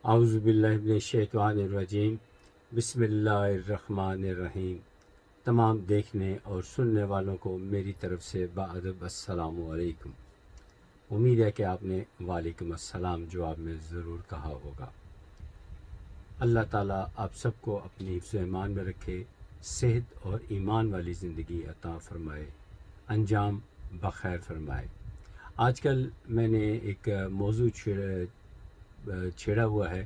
اعوذ باللہ من الشیطان الرجیم بسم اللہ الرحمن الرحیم۔ تمام دیکھنے اور سننے والوں کو میری طرف سے باادب السلام علیکم۔ امید ہے کہ آپ نے وعلیکم السلام جواب میں ضرور کہا ہوگا۔ اللہ تعالیٰ آپ سب کو اپنی حفظ و ایمان میں رکھے، صحت اور ایمان والی زندگی عطا فرمائے، انجام بخیر فرمائے۔ آج کل میں نے ایک موضوع چھیڑا ہوا ہے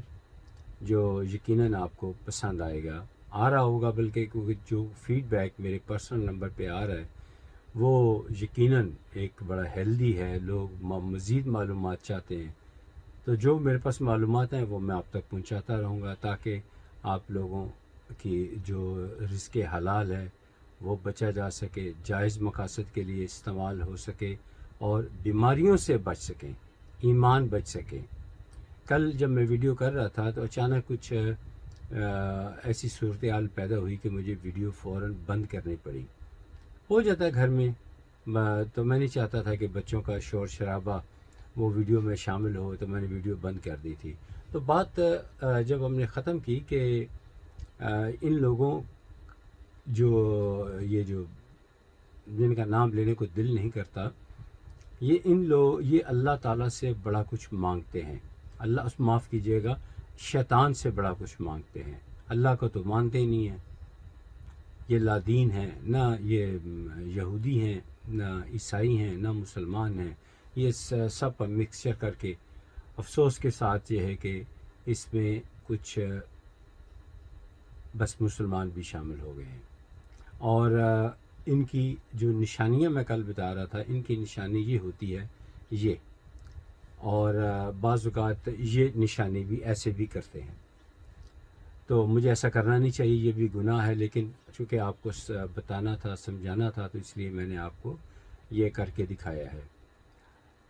جو یقیناً آپ کو پسند آئے گا، آ رہا ہوگا، بلکہ کیونکہ جو فیڈ بیک میرے پرسنل نمبر پہ آ رہا ہے وہ یقیناً ایک بڑا ہیلدی ہے۔ لوگ مزید معلومات چاہتے ہیں، تو جو میرے پاس معلومات ہیں وہ میں آپ تک پہنچاتا رہوں گا تاکہ آپ لوگوں کی جو رزق حلال ہے وہ بچا جا سکے، جائز مقاصد کے لیے استعمال ہو سکے اور بیماریوں سے بچ سکیں، ایمان بچ سکے۔ کل جب میں ویڈیو کر رہا تھا تو اچانک کچھ ایسی صورتحال پیدا ہوئی کہ مجھے ویڈیو فوراً بند کرنی پڑی۔ ہو جاتا ہے گھر میں، تو میں نہیں چاہتا تھا کہ بچوں کا شور شرابہ وہ ویڈیو میں شامل ہو، تو میں نے ویڈیو بند کر دی تھی۔ تو بات جب ہم نے ختم کی کہ ان لوگوں جو جن کا نام لینے کو دل نہیں کرتا، یہ اللہ تعالیٰ سے بڑا کچھ مانگتے ہیں۔ اللہ اس معاف کیجیے گا، شیطان سے بڑا کچھ مانگتے ہیں۔ اللہ کو تو مانتے ہی نہیں ہیں، یہ لادین ہیں، نہ یہ یہودی ہیں، نہ عیسائی ہیں، نہ مسلمان ہیں، یہ سب مکسچر کر کے افسوس کے ساتھ یہ ہے کہ اس میں کچھ بس مسلمان بھی شامل ہو گئے ہیں۔ اور ان کی جو نشانیاں میں کل بتا رہا تھا، ان کی نشانی یہ ہوتی ہے یہ، اور بعض اوقات یہ نشانی بھی ایسے بھی کرتے ہیں۔ تو مجھے ایسا کرنا نہیں چاہیے، یہ بھی گناہ ہے، لیکن چونکہ آپ کو بتانا تھا، سمجھانا تھا، تو اس لیے میں نے آپ کو یہ کر کے دکھایا ہے۔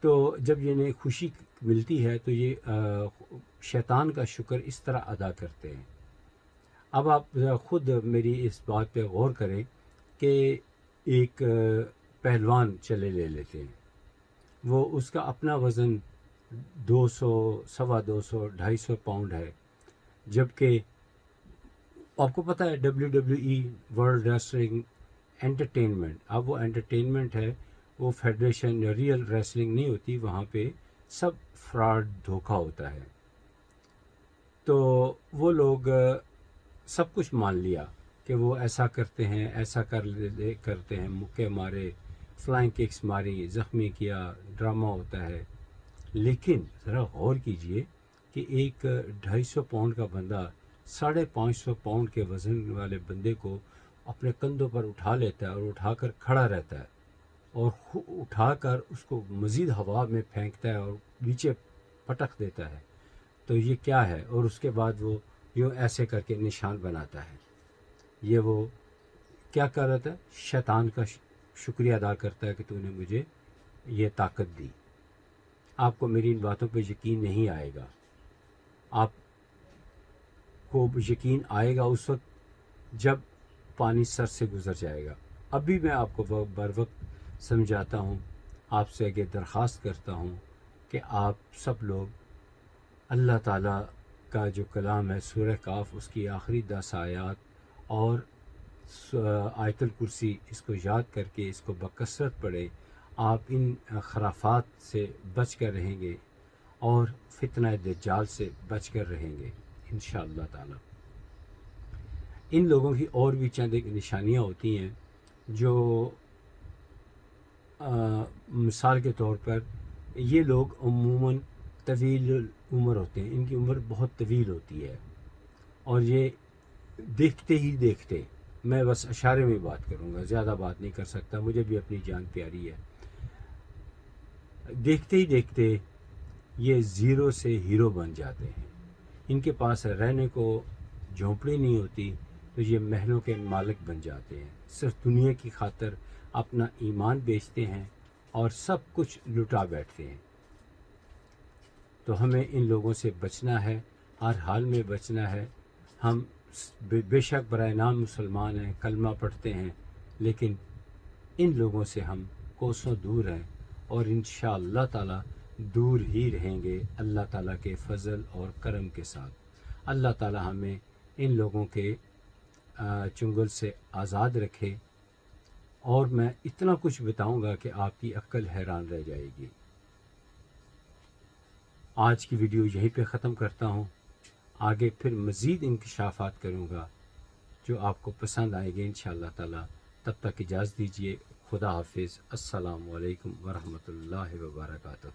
تو جب انہیں خوشی ملتی ہے تو یہ شیطان کا شکر اس طرح ادا کرتے ہیں۔ اب آپ خود میری اس بات پہ غور کریں کہ ایک پہلوان چلے لے لیتے ہیں، وہ اس کا اپنا وزن 200، 250، 250 پاؤنڈ ہے، جبکہ آپ کو پتہ ہے WWE ورلڈ ریسلنگ انٹرٹینمنٹ، اب وہ انٹرٹینمنٹ ہے، وہ فیڈریشن یا ریئل ریسلنگ نہیں ہوتی، وہاں پہ سب فراڈ دھوکہ ہوتا ہے۔ تو وہ لوگ سب کچھ مان لیا کہ وہ ایسا کرتے ہیں، ایسا کرتے ہیں، مکے مارے، فلائنگ ککس ماری، زخمی کیا، ڈرامہ ہوتا ہے۔ لیکن ذرا غور کیجئے کہ ایک 250 پاؤنڈ کا بندہ 550 پاؤنڈ کے وزن والے بندے کو اپنے کندھوں پر اٹھا لیتا ہے اور اٹھا کر کھڑا رہتا ہے اور اٹھا کر اس کو مزید ہوا میں پھینکتا ہے اور نیچے پٹک دیتا ہے۔ تو یہ کیا ہے؟ اور اس کے بعد وہ یوں ایسے کر کے نشان بناتا ہے۔ یہ وہ کیا کر رہا تھا؟ شیطان کا شکریہ ادا کرتا ہے کہ تو نے مجھے یہ طاقت دی۔ آپ کو میری ان باتوں پہ یقین نہیں آئے گا، آپ کو یقین آئے گا اس وقت جب پانی سر سے گزر جائے گا۔ ابھی میں آپ کو بر وقت سمجھاتا ہوں، آپ سے آگے درخواست کرتا ہوں کہ آپ سب لوگ اللہ تعالیٰ کا جو کلام ہے سورہ کاف، اس کی آخری 10 آیات اور آیت الکرسی، اس کو یاد کر کے اس کو بکثرت پڑھیں۔ آپ ان خرافات سے بچ کر رہیں گے اور فتنہ دجال سے بچ کر رہیں گے انشاءاللہ تعالی۔ ان لوگوں کی اور بھی چند ایک نشانیاں ہوتی ہیں جو مثال کے طور پر یہ لوگ عموماً طویل عمر ہوتے ہیں، ان کی عمر بہت طویل ہوتی ہے، اور یہ دیکھتے ہی دیکھتے، میں بس اشارے میں بات کروں گا، زیادہ بات نہیں کر سکتا، مجھے بھی اپنی جان پیاری ہے، دیکھتے ہی دیکھتے یہ زیرو سے ہیرو بن جاتے ہیں۔ ان کے پاس رہنے کو جھونپڑی نہیں ہوتی تو یہ محلوں کے مالک بن جاتے ہیں، صرف دنیا کی خاطر اپنا ایمان بیچتے ہیں اور سب کچھ لٹا بیٹھتے ہیں۔ تو ہمیں ان لوگوں سے بچنا ہے، ہر حال میں بچنا ہے۔ ہم بے شک برائے نام مسلمان ہیں، کلمہ پڑھتے ہیں، لیکن ان لوگوں سے ہم کوسوں دور ہیں، اور انشاءاللہ تعالی دور ہی رہیں گے اللہ تعالیٰ کے فضل اور کرم کے ساتھ۔ اللہ تعالیٰ ہمیں ان لوگوں کے چنگل سے آزاد رکھے، اور میں اتنا کچھ بتاؤں گا کہ آپ کی عقل حیران رہ جائے گی۔ آج کی ویڈیو یہیں پہ ختم کرتا ہوں، آگے پھر مزید انکشافات کروں گا جو آپ کو پسند آئیں گے انشاءاللہ تعالی۔ تب تک اجازت دیجیے، خدا حافظ، السلام علیکم ورحمۃ اللہ وبرکاتہ۔